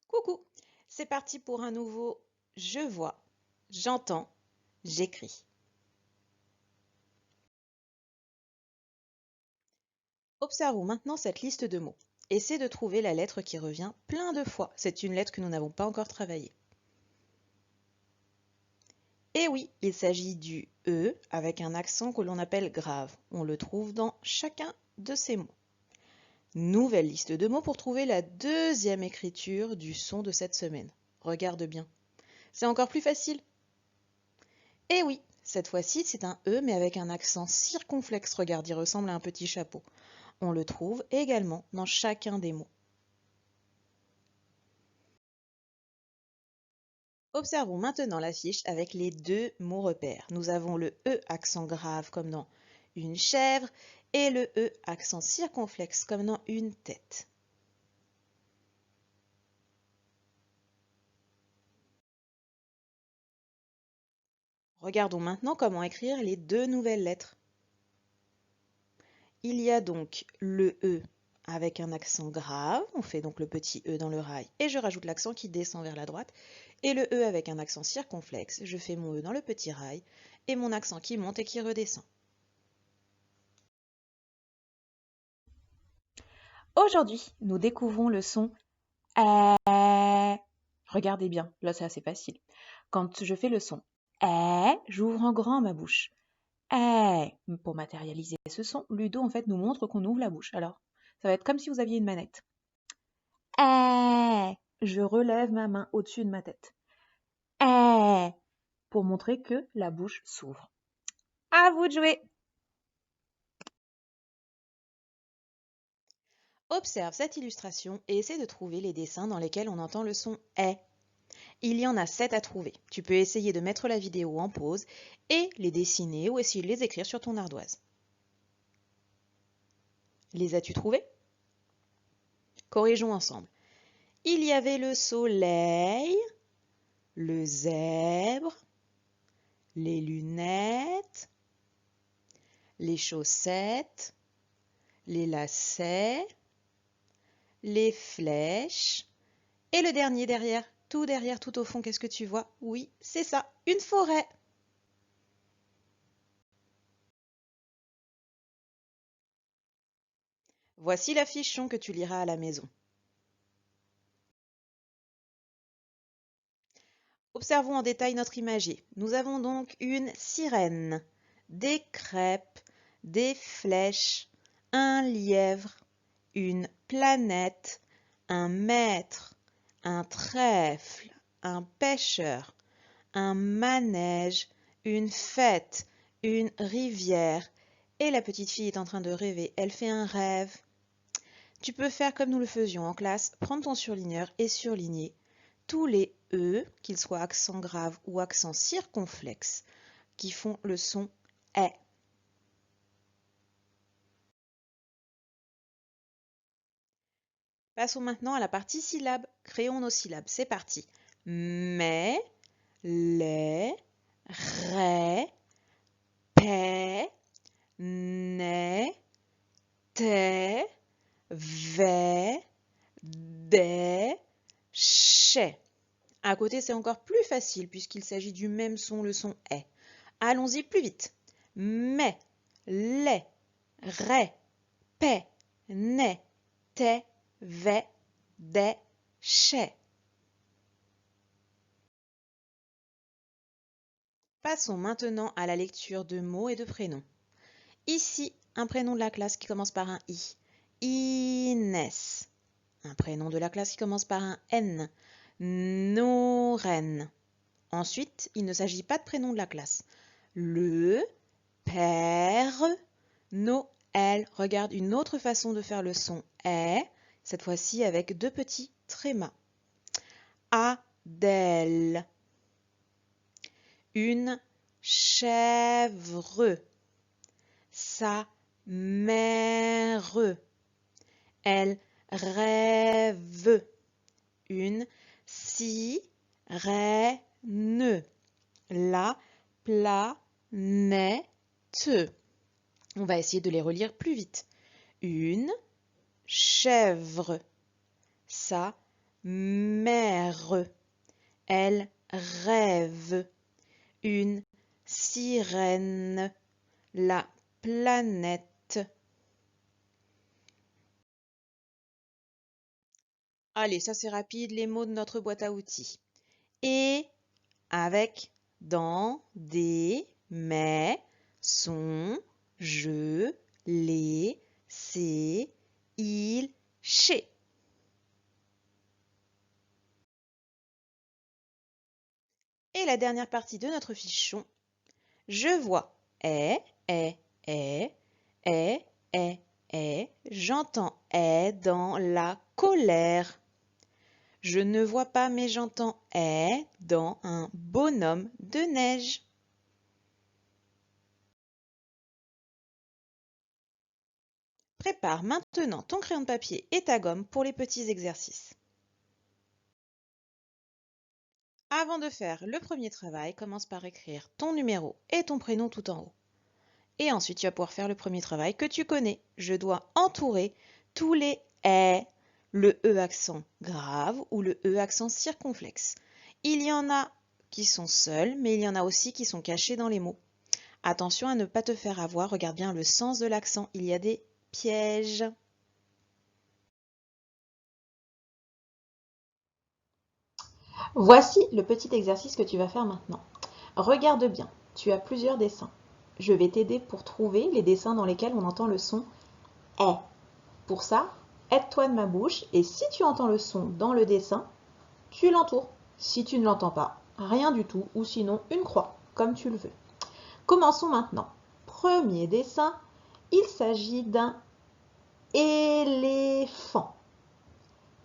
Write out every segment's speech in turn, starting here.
Coucou, c'est parti pour un nouveau Je vois, j'entends, j'écris. Observons maintenant cette liste de mots. Essaie de trouver la lettre qui revient plein de fois. C'est une lettre que nous n'avons pas encore travaillée. Et oui, il s'agit du E avec un accent que l'on appelle grave. On le trouve dans chacun de ces mots. Nouvelle liste de mots pour trouver la deuxième écriture du son de cette semaine. Regarde bien. C'est encore plus facile. Et oui, cette fois-ci, c'est un E mais avec un accent circonflexe. Regarde, il ressemble à un petit chapeau. On le trouve également dans chacun des mots. Observons maintenant la fiche avec les deux mots repères. Nous avons le E accent grave comme dans une chèvre et le E accent circonflexe comme dans une tête. Regardons maintenant comment écrire les deux nouvelles lettres. Il y a donc le E avec un accent grave, on fait donc le petit E dans le rail et je rajoute l'accent qui descend vers la droite, et le E avec un accent circonflexe, je fais mon E dans le petit rail et mon accent qui monte et qui redescend. Aujourd'hui, nous découvrons le son ඈ. Regardez bien, là c'est assez facile. Quand je fais le son ඈ, j'ouvre en grand ma bouche. ඈ. Pour matérialiser ce son, Ludo en fait nous montre qu'on ouvre la bouche. Alors, ça va être comme si vous aviez une manette. ඈ. Je relève ma main au-dessus de ma tête. ඈ. Pour montrer que la bouche s'ouvre. À vous de jouer! Observe cette illustration et essaie de trouver les dessins dans lesquels on entend le son ඈ. Il y en a 7 à trouver. Tu peux essayer de mettre la vidéo en pause et les dessiner ou essayer de les écrire sur ton ardoise. Les as-tu trouvés? Corrigeons ensemble. Il y avait le soleil, le zèbre, les lunettes, les chaussettes, les lacets, les flèches et le dernier derrière, tout au fond, qu'est-ce que tu vois? Oui, c'est ça, une forêt. Voici la fiche son que tu liras à la maison. Observons en détail notre imagier. Nous avons donc une sirène, des crêpes, des flèches, un lièvre, une planète, un maître, un trèfle, un pêcheur, un manège, une fête, une rivière. Et la petite fille est en train de rêver. Elle fait un rêve. Tu peux faire comme nous le faisions en classe, prendre ton surligneur et surligner tous les E, qu'ils soient accent grave ou accent circonflexe, qui font le son ඈ. Passons maintenant à la partie syllabes. Créons nos syllabes. C'est parti. Mais, les, ré, pé, né, té, vé, dé, ché. À côté, c'est encore plus facile puisqu'il s'agit du même son, le son est. Allons-y plus vite. Mais, les, ré, pé, né, té, vé, dé, ché. Passons maintenant à la lecture de mots et de prénoms. Ici, un prénom de la classe qui commence par un I. Inès. Un prénom de la classe qui commence par un N. Noren. Ensuite, il ne s'agit pas de prénom de la classe. Le Père Noël. Regarde une autre façon de faire le son est, cette fois-ci avec deux petits trémas. Adèle. Une chèvre. Sa mère. Elle rêve. Une sirène. La planète. On va essayer de les relire plus vite. Une chèvre. Sa mère. Elle rêve. Une sirène. La planète. Allez, ça c'est rapide, les mots de notre boîte à outils. Et avec dans, des, mais, son, je, les, c'est, il, chez. Et la dernière partie de notre fichon, je vois est, est, est, est, est, est, j'entends est dans la colère. Je ne vois pas mais j'entends est dans un bonhomme de neige. Prépare maintenant ton crayon de papier et ta gomme pour les petits exercices. Avant de faire le premier travail, commence par écrire ton numéro et ton prénom tout en haut. Et ensuite, tu vas pouvoir faire le premier travail que tu connais. Je dois entourer tous les « est », le « e » accent grave ou le « e » accent circonflexe. Il y en a qui sont seuls, mais il y en a aussi qui sont cachés dans les mots. Attention à ne pas te faire avoir, regarde bien le sens de l'accent, il y a des pièges. Voici le petit exercice que tu vas faire maintenant. Regarde bien, tu as plusieurs dessins. Je vais t'aider pour trouver les dessins dans lesquels on entend le son « est ». Pour ça, aide-toi de ma bouche et si tu entends le son dans le dessin, tu l'entoures. Si tu ne l'entends pas, rien du tout ou sinon une croix, comme tu le veux. Commençons maintenant. Premier dessin, il s'agit d'un éléphant.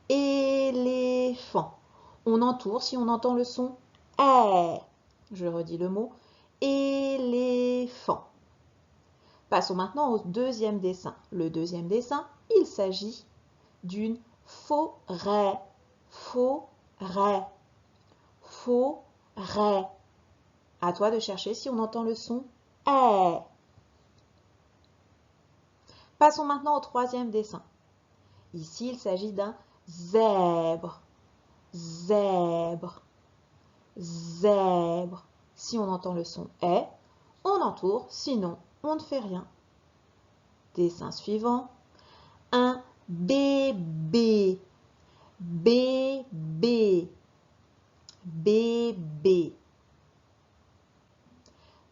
Éléphant. On entoure si on entend le son « est ». Je redis le mot « éléphant ». Passons maintenant au deuxième dessin. Le deuxième dessin, il s'agit d'une forêt. Forêt. Forêt. À toi de chercher si on entend le son « est ». Passons maintenant au troisième dessin. Ici, il s'agit d'un zèbre. Zèbre. Zèbre. Si on entend le son « est », on entoure, sinon on ne fait rien. Dessin suivant. Un bébé. Bébé. Bébé.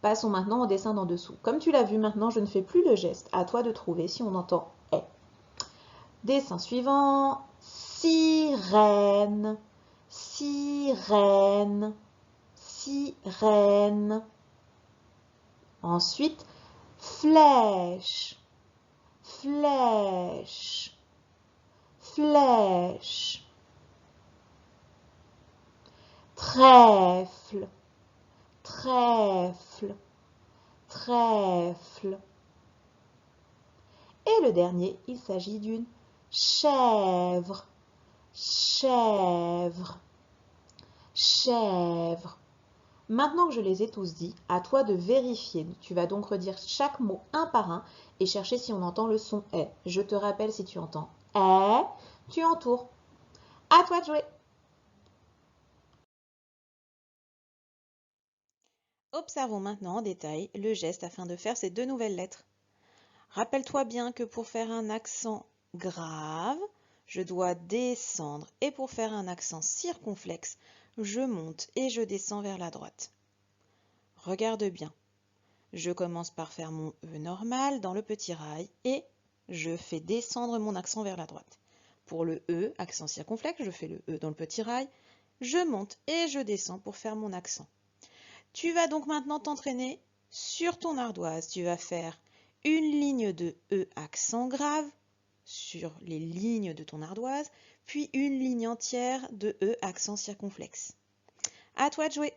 Passons maintenant au dessin d'en dessous. Comme tu l'as vu maintenant, je ne fais plus le geste. À toi de trouver si on entend « est ». Dessin suivant. Sirène. Sirène. Sirène. Ensuite, flèche. Flèche. Flèche. Trèfle. Trèfle. Trèfle. Et le dernier, il s'agit d'une chèvre. Chèvre. Chèvre. Maintenant que je les ai tous dit, à toi de vérifier. Tu vas donc redire chaque mot un par un et chercher si on entend le son « est ». Je te rappelle, si tu entends « est », tu entoures. À toi de jouer. Observons maintenant en détail le geste afin de faire ces deux nouvelles lettres. Rappelle-toi bien que pour faire un accent grave, je dois descendre et pour faire un accent circonflexe, je monte et je descends vers la droite. Regarde bien. Je commence par faire mon E normal dans le petit rail et je fais descendre mon accent vers la droite. Pour le E, accent circonflexe, je fais le E dans le petit rail, je monte et je descends pour faire mon accent. Tu vas donc maintenant t'entraîner sur ton ardoise. Tu vas faire une ligne de E accent grave sur les lignes de ton ardoise, puis une ligne entière de E accent circonflexe. À toi de jouer!